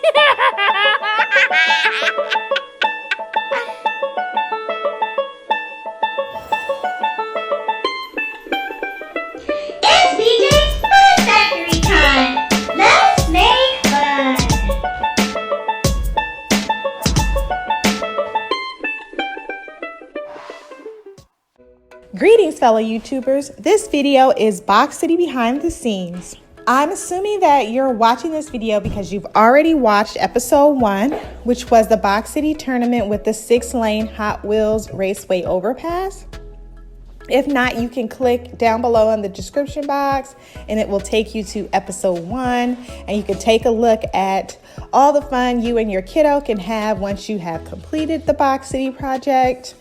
It's BJ's Fun Factory time! Let's make fun! Greetings, fellow YouTubers. This video is Box City Behind the Scenes. I'm assuming that you're watching this video because you've already watched episode 1, which was the Box City tournament with the 6-lane Hot Wheels Raceway overpass. If not, you can click down below in the description box and it will take you to episode 1, and you can take a look at all the fun you and your kiddo can have once you have completed the Box City project.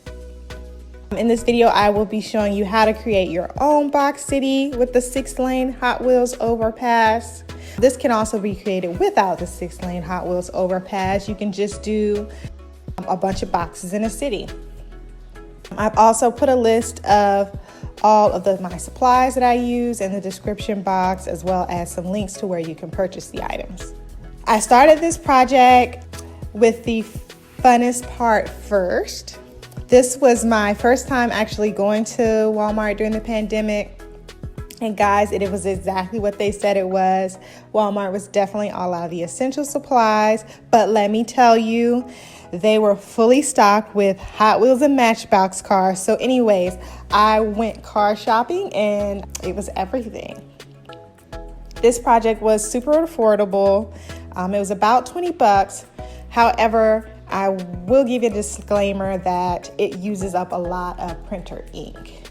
In this video, I will be showing you how to create your own Box City with the 6-lane Hot Wheels overpass. This can also be created without the 6-lane Hot Wheels overpass. You can just do a bunch of boxes in a city. I've also put a list of all of my supplies that I use in the description box, as well as some links to where you can purchase the items. I started this project with the funnest part first. This was my first time actually going to Walmart during the pandemic. And guys, it was exactly what they said it was. Walmart was definitely all out of the essential supplies. But let me tell you, they were fully stocked with Hot Wheels and Matchbox cars. So anyways, I went car shopping and it was everything. This project was super affordable. It was about 20 bucks. However, I will give you a disclaimer that it uses up a lot of printer ink.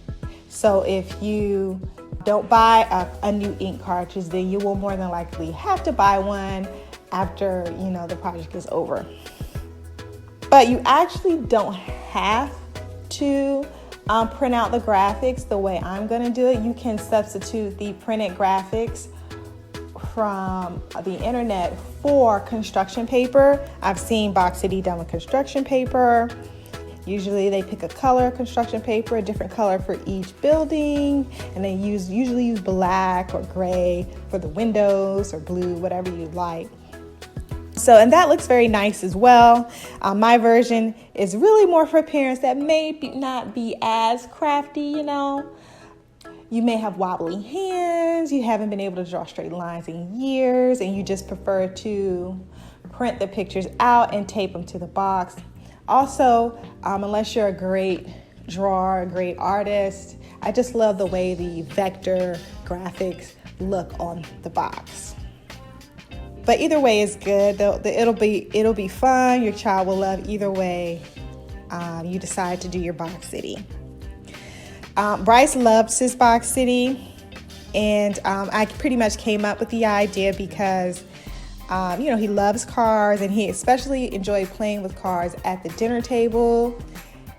So if you don't buy a new ink cartridge, then you will more than likely have to buy one after, the project is over. But you actually don't have to print out the graphics the way I'm going to do it. You can substitute the printed graphics from the internet for construction paper. I've seen Box City done with construction paper. Usually they pick a color construction paper, a different color for each building, and they usually use black or gray for the windows, or blue, whatever you like. And that looks very nice as well. My version is really more for parents that may not be as crafty, You may have wobbly hands, you haven't been able to draw straight lines in years, and you just prefer to print the pictures out and tape them to the box. Also, unless you're a great drawer, a great artist, I just love the way the vector graphics look on the box. But either way is good. It'll be fun. Your child will love either way you decide to do your Box City. Bryce loves his Box City, and I pretty much came up with the idea because he loves cars, and he especially enjoyed playing with cars at the dinner table.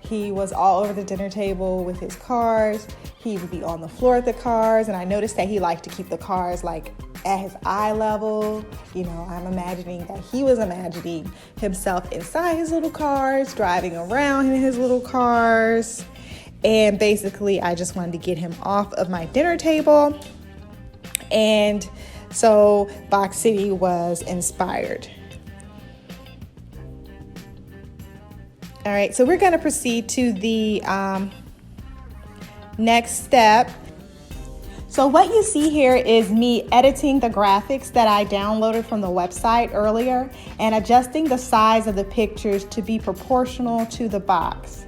He was all over the dinner table with his cars. He would be on the floor with the cars, and I noticed that he liked to keep the cars at his eye level. I'm imagining that he was imagining himself inside his little cars, driving around in his little cars. And basically, I just wanted to get him off of my dinner table. And so Box City was inspired. All right, so we're going to proceed to the next step. So what you see here is me editing the graphics that I downloaded from the website earlier and adjusting the size of the pictures to be proportional to the box.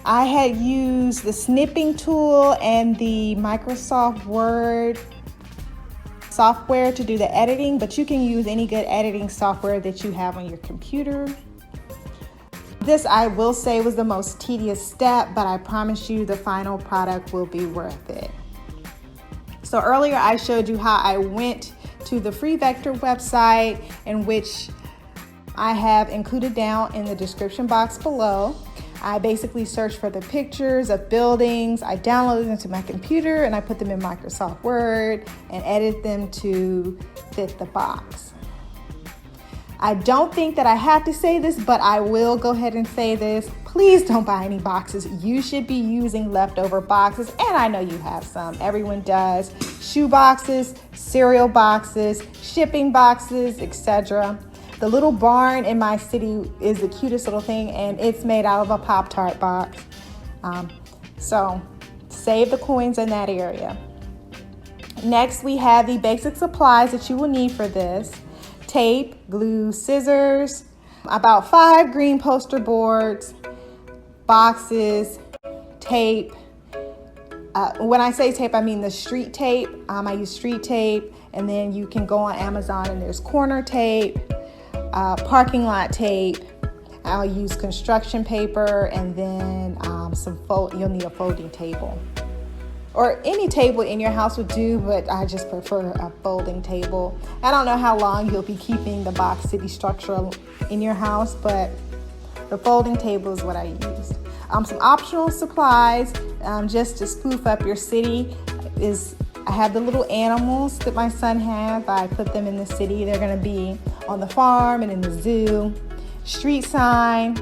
I had used the snipping tool and the Microsoft Word software to do the editing, but you can use any good editing software that you have on your computer. This, I will say, was the most tedious step, but I promise you the final product will be worth it. So earlier I showed you how I went to the Free Vector website, in which I have included down in the description box below. I basically searched for the pictures of buildings. I downloaded them to my computer and I put them in Microsoft Word and edited them to fit the box. I don't think that I have to say this, but I will go ahead and say this. Please don't buy any boxes. You should be using leftover boxes, and I know you have some. Everyone does. shoe boxes, cereal boxes, shipping boxes, etc. The little barn in my city is the cutest little thing, and it's made out of a Pop-Tart box. So save the coins in that area. Next, we have the basic supplies that you will need for this. Tape, glue, scissors, about 5 green poster boards, boxes, tape. When I say tape, I mean the street tape. I use street tape, and then you can go on Amazon and there's corner tape, parking lot tape. I'll use construction paper, and then you'll need a folding table. Or any table in your house would do, but I just prefer a folding table. I don't know how long you'll be keeping the Box City structure in your house, but the folding table is what I used. Some optional supplies, just to spoof up your city, is I have the little animals that my son has. I put them in the city. They're going to be on the farm and in the zoo. Street sign.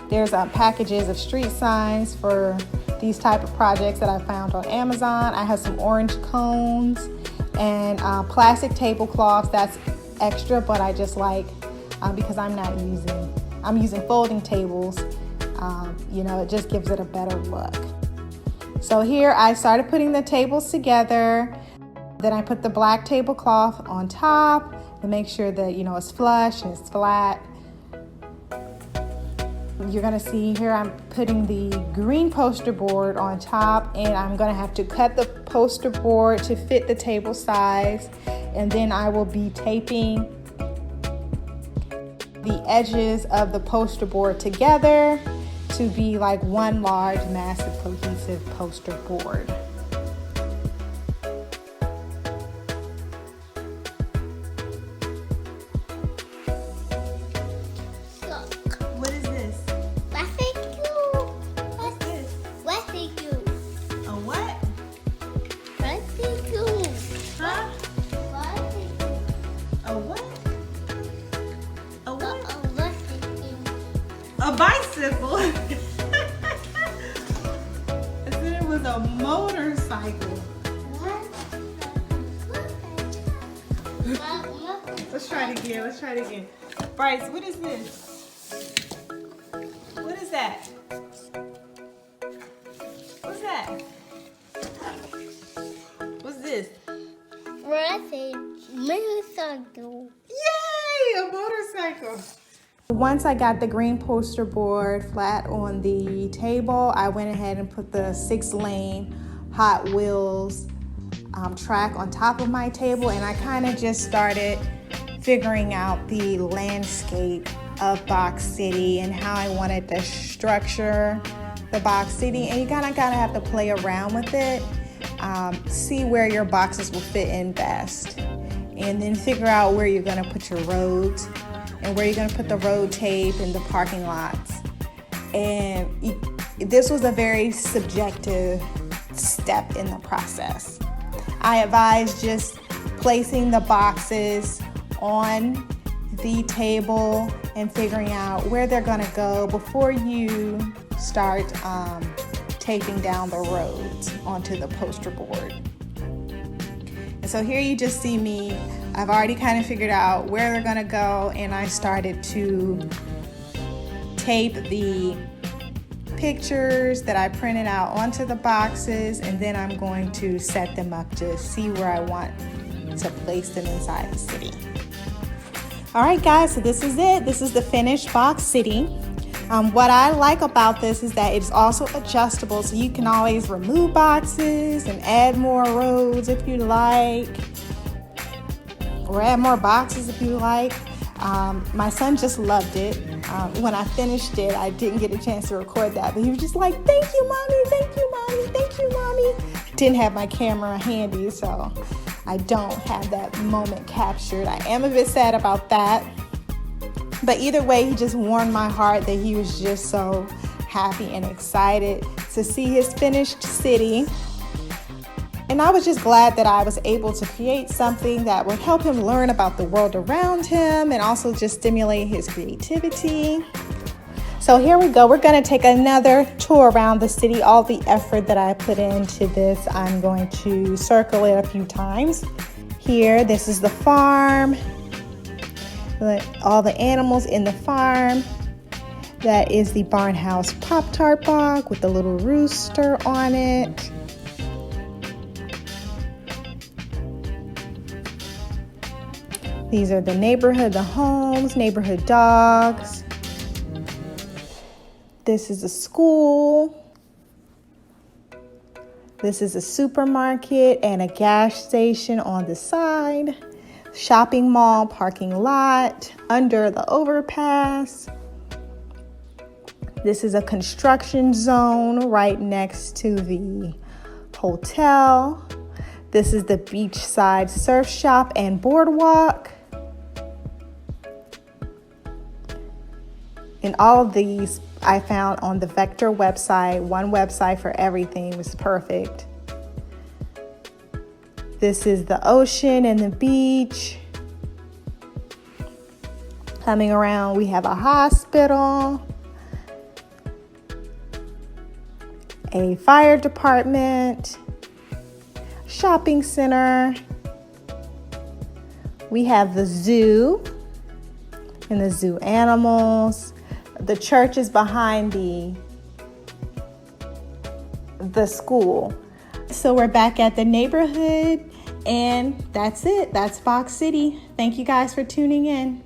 There's packages of street signs for these type of projects that I found on Amazon. I have some orange cones and plastic tablecloths. That's extra, but I just like because I'm using folding tables. It just gives it a better look. So here I started putting the tables together. Then I put the black tablecloth on top to make sure that it's flush and it's flat. You're gonna see here I'm putting the green poster board on top, and I'm gonna have to cut the poster board to fit the table size, and then I will be taping the edges of the poster board together to be like one large, massive, cohesive poster board. What is this? What's this? A what? Huh? A what? A what? A bicycle. I said it was a motorcycle. Let's try it again. Bryce, what is this? What is that? What's that? What's this? Motorcycle. Yay! A motorcycle. Once I got the green poster board flat on the table, I went ahead and put the 6-lane Hot Wheels track on top of my table, and I kind of just started figuring out the landscape of Box City and how I wanted to structure the Box City. And you kind of have to play around with it, see where your boxes will fit in best, and then figure out where you're going to put your roads and where you're going to put the road tape and the parking lots. And this was a very subjective step in the process. I advise just placing the boxes on the table and figuring out where they're going to go before you start taping down the roads onto the poster board. And so here you just see me. I've already kind of figured out where they're going to go, and I started to tape the pictures that I printed out onto the boxes, and then I'm going to set them up to see where I want to place them inside the city. All right, guys, so this is it. This is the finished Box City. What I like about this is that it's also adjustable, so you can always remove boxes and add more roads if you like, or add more boxes if you like. My son just loved it. When I finished it, I didn't get a chance to record that, but he was just like, "Thank you, Mommy, thank you, Mommy, thank you, Mommy." Didn't have my camera handy, so I don't have that moment captured. I am a bit sad about that. But either way, he just warmed my heart that he was just so happy and excited to see his finished city. And I was just glad that I was able to create something that would help him learn about the world around him and also just stimulate his creativity. So here we go. We're going to take another tour around the city. All the effort that I put into this, I'm going to circle it a few times. Here, this is the farm. All the animals in the farm. That is the Barnhouse Pop-Tart box with the little rooster on it. These are the neighborhood, the homes, neighborhood dogs. This is a school. This is a supermarket and a gas station on the side. Shopping mall, parking lot, under the overpass. This is a construction zone right next to the hotel. This is the beachside surf shop and boardwalk. And all of these I found on the Vector website. One website for everything was perfect. This is the ocean and the beach. Coming around, we have a hospital, a fire department, shopping center. We have the zoo and the zoo animals. The church is behind the school. So we're back at the neighborhood, and that's it. That's Box City. Thank you guys for tuning in.